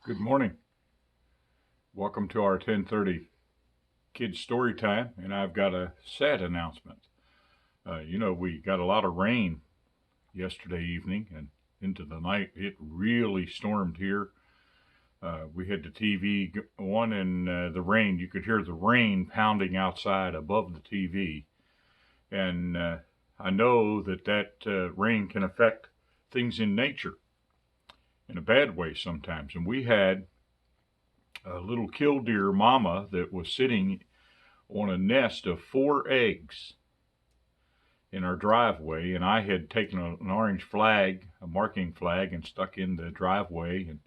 Good morning. Welcome to our 10:30 kids story time, and I've got a sad announcement. We got a lot of rain yesterday evening and into the night. It really stormed here. We had the TV on, and the rain. You could hear the rain pounding outside above the TV, and I know that rain can affect things in nature in a bad way sometimes. And we had a little killdeer mama that was sitting on a nest of 4 eggs in our driveway, and I had taken an orange flag, a marking flag, and stuck in the driveway, and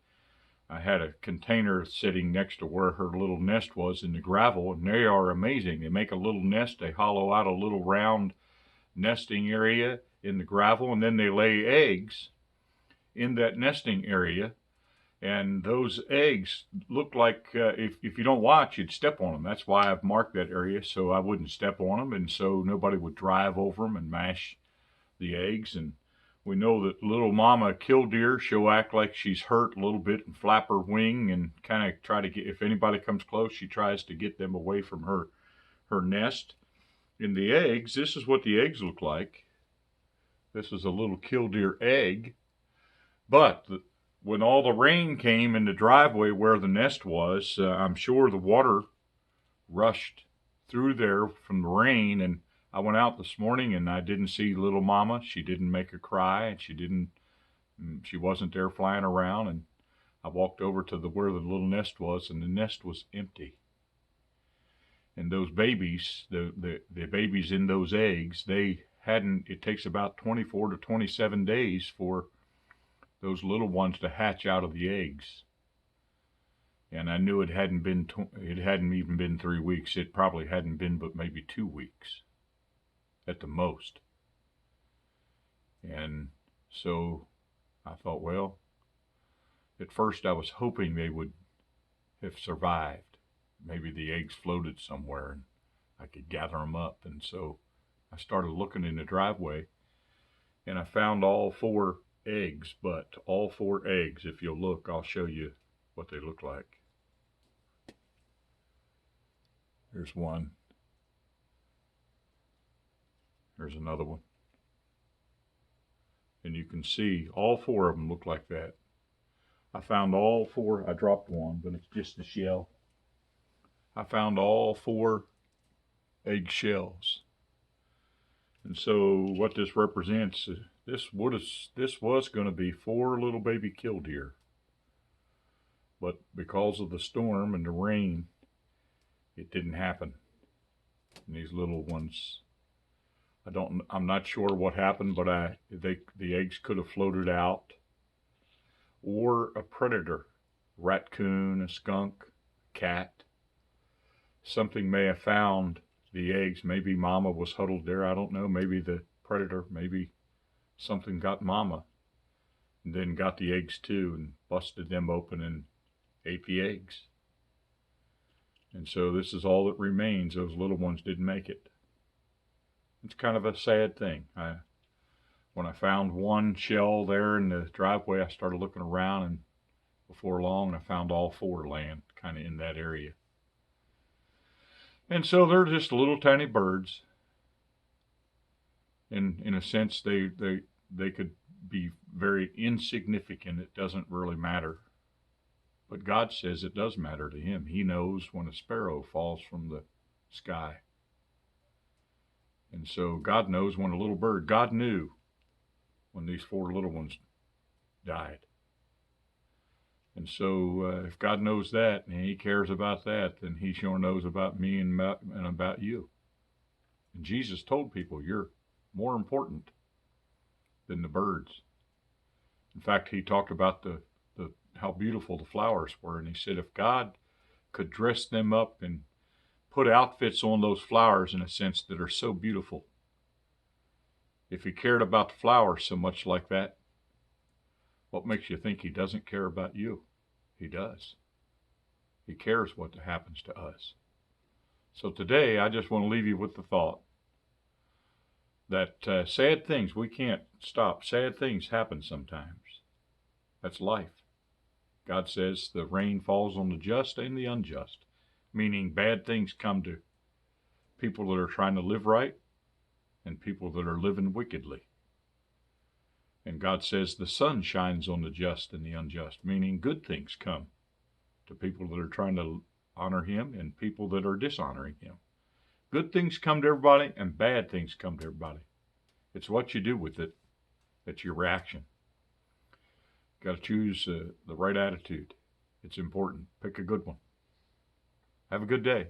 I had a container sitting next to where her little nest was in the gravel, and they are amazing. They make a little nest, they hollow out a little round nesting area in the gravel, and then they lay eggs in that nesting area. And those eggs look like, if you don't watch, you'd step on them. That's why I've marked that area, so I wouldn't step on them, and so nobody would drive over them and mash the eggs. And we know that little mama killdeer, she'll act like she's hurt a little bit and flap her wing and kind of try to get, if anybody comes close, she tries to get them away from her nest. In the eggs, this is what the eggs look like. This is a little killdeer egg. But when all the rain came in the driveway where the nest was, I'm sure the water rushed through there from the rain. And I went out this morning and I didn't see little mama. She didn't make a cry, and she wasn't there flying around. And I walked over to where the little nest was, and the nest was empty. And those babies, the babies in those eggs, it takes about 24 to 27 days for those little ones to hatch out of the eggs. And I knew it hadn't even been 3 weeks. It probably hadn't been but maybe 2 weeks at the most. And so I thought, well, at first I was hoping they would have survived. Maybe the eggs floated somewhere and I could gather them up. And so I started looking in the driveway, and I found all 4 eggs, but all 4 eggs, if you'll look, I'll show you what they look like. There's one. There's another one. And you can see all 4 of them look like that. I found all 4. I dropped one, but it's just a shell. I found all 4 egg shells. And so what this represents, this was going to be 4 little baby killdeer, but because of the storm and the rain, it didn't happen. And these little ones, I'm not sure what happened, but the eggs could have floated out, or a predator, raccoon, a skunk, cat, something may have found the eggs. Maybe mama was huddled there. I don't know. Maybe the predator, maybe something got mama and then got the eggs too and busted them open and ate the eggs. And so this is all that remains. Those little ones didn't make it. It's kind of a sad thing. When I found one shell there in the driveway, I started looking around, and before long I found all 4 laying kind of in that area. And so they're just little tiny birds. In a sense, they could be very insignificant. It doesn't really matter. But God says it does matter to him. He knows when a sparrow falls from the sky. And so God knows when a little bird, God knew when these 4 little ones died. And so if God knows that and he cares about that, then he sure knows about me and about you. And Jesus told people, you're more important than the birds. In fact, he talked about how beautiful the flowers were, and he said if God could dress them up and put outfits on those flowers, in a sense, that are so beautiful, if he cared about the flowers so much like that, what makes you think he doesn't care about you? He does. He cares what happens to us. So today, I just want to leave you with the thought that sad things, we can't stop. Sad things happen sometimes. That's life. God says the rain falls on the just and the unjust, meaning bad things come to people that are trying to live right and people that are living wickedly. And God says the sun shines on the just and the unjust, meaning good things come to people that are trying to honor him and people that are dishonoring him. Good things come to everybody and bad things come to everybody. It's what you do with it. It's your reaction. Got to choose the right attitude. It's important. Pick a good one. Have a good day.